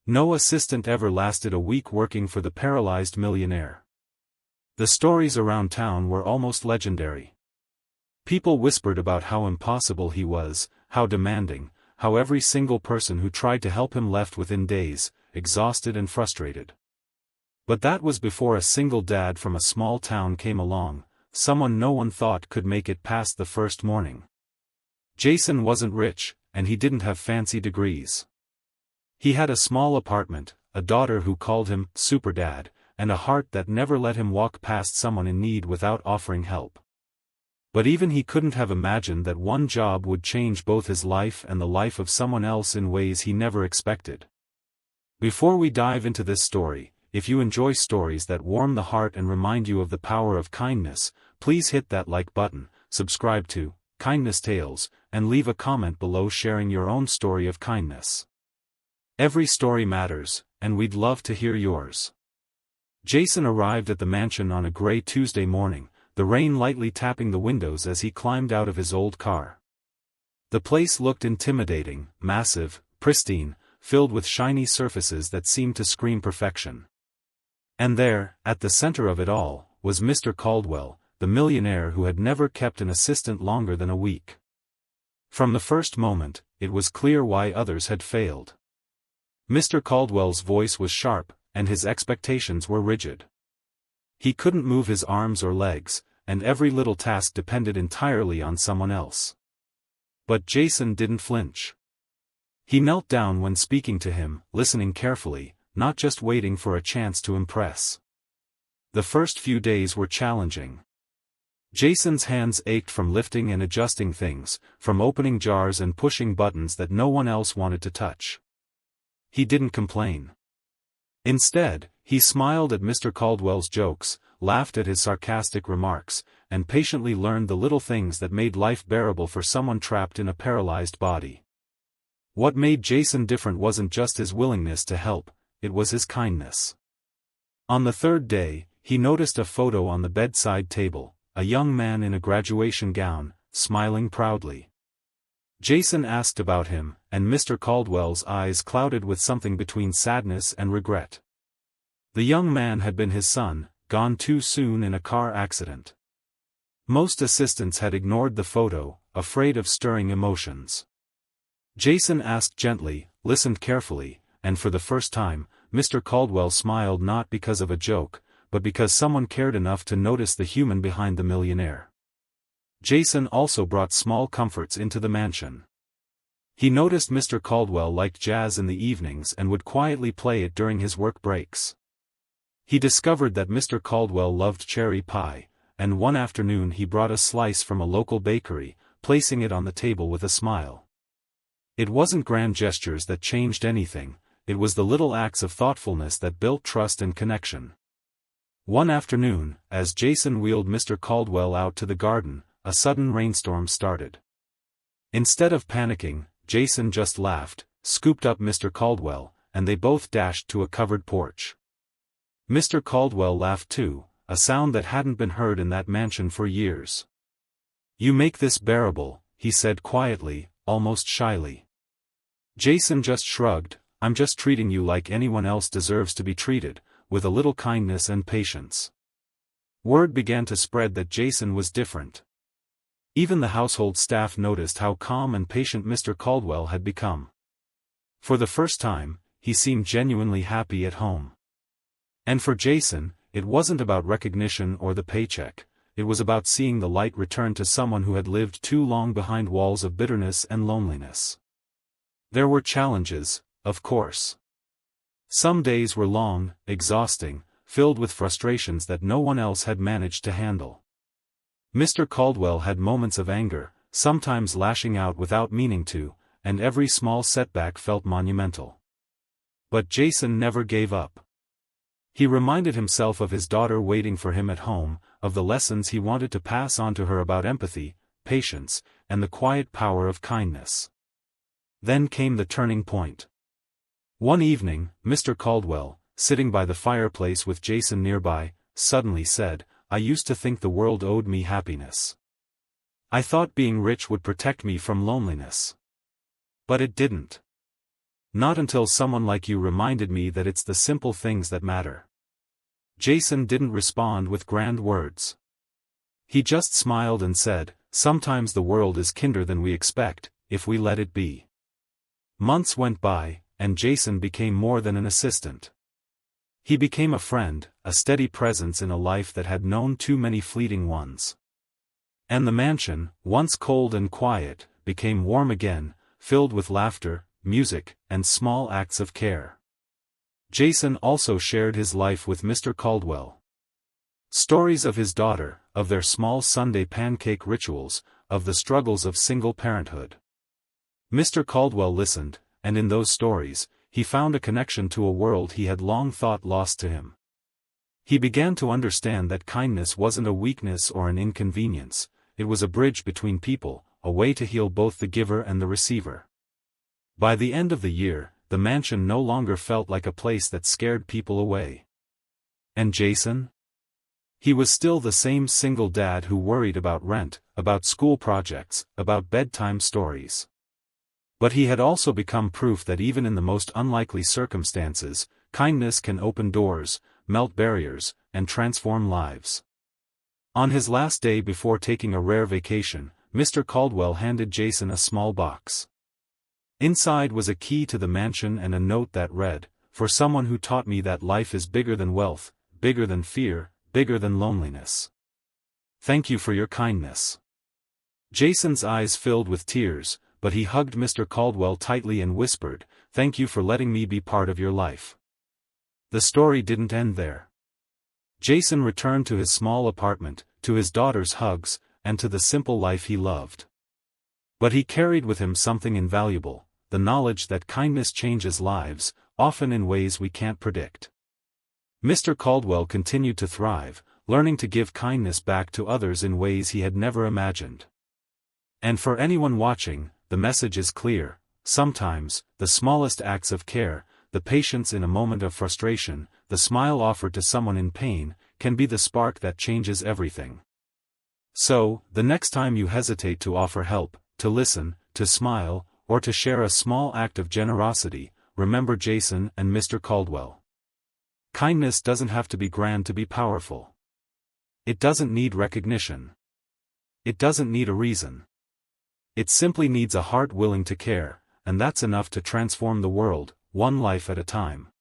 No assistant ever lasted a week working for the paralyzed millionaire. The stories around town were almost legendary. People whispered about how impossible he was, how demanding, how every single person who tried to help him left within days, exhausted and frustrated. But that was before a single dad from a small town came along, someone no one thought could make it past the first morning. Jason wasn't rich, and he didn't have fancy degrees. He had a small apartment, a daughter who called him Super Dad, and a heart that never let him walk past someone in need without offering help. But even he couldn't have imagined that one job would change both his life and the life of someone else in ways he never expected. Before we dive into this story, if you enjoy stories that warm the heart and remind you of the power of kindness, please hit that like button, subscribe to Kindness Tales, and leave a comment below sharing your own story of kindness. Every story matters, and we'd love to hear yours. Jason arrived at the mansion on a gray Tuesday morning, the rain lightly tapping the windows as he climbed out of his old car. The place looked intimidating, massive, pristine, filled with shiny surfaces that seemed to scream perfection. And there, at the center of it all, was Mr. Caldwell, the millionaire who had never kept an assistant longer than a week. From the first moment, it was clear why others had failed. Mr. Caldwell's voice was sharp, and his expectations were rigid. He couldn't move his arms or legs, and every little task depended entirely on someone else. But Jason didn't flinch. He knelt down when speaking to him, listening carefully, not just waiting for a chance to impress. The first few days were challenging. Jason's hands ached from lifting and adjusting things, from opening jars and pushing buttons that no one else wanted to touch. He didn't complain. Instead, he smiled at Mr. Caldwell's jokes, laughed at his sarcastic remarks, and patiently learned the little things that made life bearable for someone trapped in a paralyzed body. What made Jason different wasn't just his willingness to help, it was his kindness. On the third day, he noticed a photo on the bedside table, a young man in a graduation gown, smiling proudly. Jason asked about him, and Mr. Caldwell's eyes clouded with something between sadness and regret. The young man had been his son, gone too soon in a car accident. Most assistants had ignored the photo, afraid of stirring emotions. Jason asked gently, listened carefully, and for the first time, Mr. Caldwell smiled not because of a joke, but because someone cared enough to notice the human behind the millionaire. Jason also brought small comforts into the mansion. He noticed Mr. Caldwell liked jazz in the evenings and would quietly play it during his work breaks. He discovered that Mr. Caldwell loved cherry pie, and one afternoon he brought a slice from a local bakery, placing it on the table with a smile. It wasn't grand gestures that changed anything, it was the little acts of thoughtfulness that built trust and connection. One afternoon, as Jason wheeled Mr. Caldwell out to the garden, a sudden rainstorm started. Instead of panicking, Jason just laughed, scooped up Mr. Caldwell, and they both dashed to a covered porch. Mr. Caldwell laughed too, a sound that hadn't been heard in that mansion for years. "You make this bearable," he said quietly, almost shyly. Jason just shrugged, "I'm just treating you like anyone else deserves to be treated, with a little kindness and patience." Word began to spread that Jason was different. Even the household staff noticed how calm and patient Mr. Caldwell had become. For the first time, he seemed genuinely happy at home. And for Jason, it wasn't about recognition or the paycheck, it was about seeing the light return to someone who had lived too long behind walls of bitterness and loneliness. There were challenges, of course. Some days were long, exhausting, filled with frustrations that no one else had managed to handle. Mr. Caldwell had moments of anger, sometimes lashing out without meaning to, and every small setback felt monumental. But Jason never gave up. He reminded himself of his daughter waiting for him at home, of the lessons he wanted to pass on to her about empathy, patience, and the quiet power of kindness. Then came the turning point. One evening, Mr. Caldwell, sitting by the fireplace with Jason nearby, suddenly said, "I used to think the world owed me happiness. I thought being rich would protect me from loneliness. But it didn't. Not until someone like you reminded me that it's the simple things that matter. Jason didn't respond with grand words. He just smiled and said, "Sometimes the world is kinder than we expect, if we let it be." Months went by, and Jason became more than an assistant. He became a friend, a steady presence in a life that had known too many fleeting ones. And the mansion, once cold and quiet, became warm again, filled with laughter, music, and small acts of care. Jason also shared his life with Mr. Caldwell. Stories of his daughter, of their small Sunday pancake rituals, of the struggles of single parenthood. Mr. Caldwell listened, and in those stories, he found a connection to a world he had long thought lost to him. He began to understand that kindness wasn't a weakness or an inconvenience, it was a bridge between people, a way to heal both the giver and the receiver. By the end of the year, the mansion no longer felt like a place that scared people away. And Jason? He was still the same single dad who worried about rent, about school projects, about bedtime stories. But he had also become proof that even in the most unlikely circumstances, kindness can open doors, melt barriers, and transform lives. On his last day before taking a rare vacation, Mr. Caldwell handed Jason a small box. Inside was a key to the mansion and a note that read, "For someone who taught me that life is bigger than wealth, bigger than fear, bigger than loneliness. Thank you for your kindness." Jason's eyes filled with tears, but he hugged Mr. Caldwell tightly and whispered, "Thank you for letting me be part of your life." The story didn't end there. Jason returned to his small apartment, to his daughter's hugs, and to the simple life he loved. But he carried with him something invaluable, the knowledge that kindness changes lives, often in ways we can't predict. Mr. Caldwell continued to thrive, learning to give kindness back to others in ways he had never imagined. And for anyone watching, the message is clear: sometimes, the smallest acts of care, the patience in a moment of frustration, the smile offered to someone in pain, can be the spark that changes everything. So, the next time you hesitate to offer help, to listen, to smile, or to share a small act of generosity, remember Jason and Mr. Caldwell. Kindness doesn't have to be grand to be powerful. It doesn't need recognition. It doesn't need a reason. It simply needs a heart willing to care, and that's enough to transform the world, one life at a time.